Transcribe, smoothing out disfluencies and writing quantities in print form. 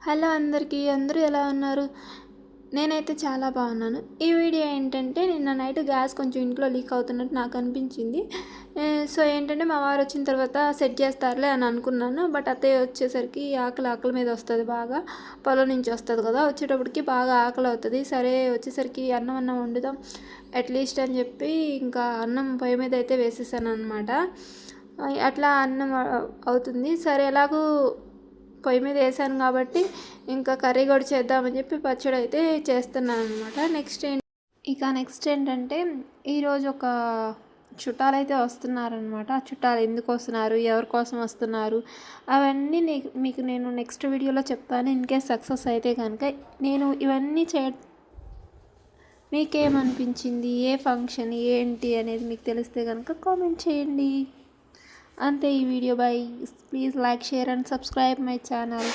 Hello అందరికీ, అందరూ ఎలా ఉన్నారు? నేనైతే చాలా బాగున్నాను. ఈ వీడియో ఏంటంటే, నిన్న నైట్ గ్యాస్ కొంచెం ఇంట్లో లీక్ అవుతున్నట్టు నాకు అనిపించింది. సో ఏంటంటే, మా వారు వచ్చిన తర్వాత సెట్ చేస్తారులే అని అనుకున్నాను. బట్ అత్తయ్య వచ్చేసరికి ఆకలి మీద వస్తుంది బాగా. పొలం నుంచి వస్తుంది కదా, వచ్చేటప్పటికి బాగా ఆకలి అవుతుంది. సరే వచ్చేసరికి అన్నం వండుదాం అట్లీస్ట్ అని చెప్పి ఇంకా అన్నం పొయ్యి మీద అయితే వేసేసాను అనమాట. అట్లా అన్నం అవుతుంది. సరే ఎలాగూ పొయ్యి మీద వేసాను కాబట్టి ఇంకా కర్రీ కూడా చేద్దామని చెప్పి పచ్చడి అయితే చేస్తున్నాను అనమాట. నెక్స్ట్ ఏంటంటే, ఈరోజు ఒక చుట్టాలు అయితే వస్తున్నారనమాట. ఆ చుట్టాలు ఎందుకు వస్తున్నారు, ఎవరి కోసం వస్తున్నారు, అవన్నీ మీకు నేను నెక్స్ట్ వీడియోలో చెప్తాను. ఇన్ కేస్ సక్సెస్ అయితే కనుక నేను ఇవన్నీ మీకేమనిపించింది, ఏ ఫంక్షన్ ఏంటి అనేది మీకు తెలిస్తే కనుక కామెంట్ చేయండి. అంతే ఈ video. By. Please like, share and subscribe my channel.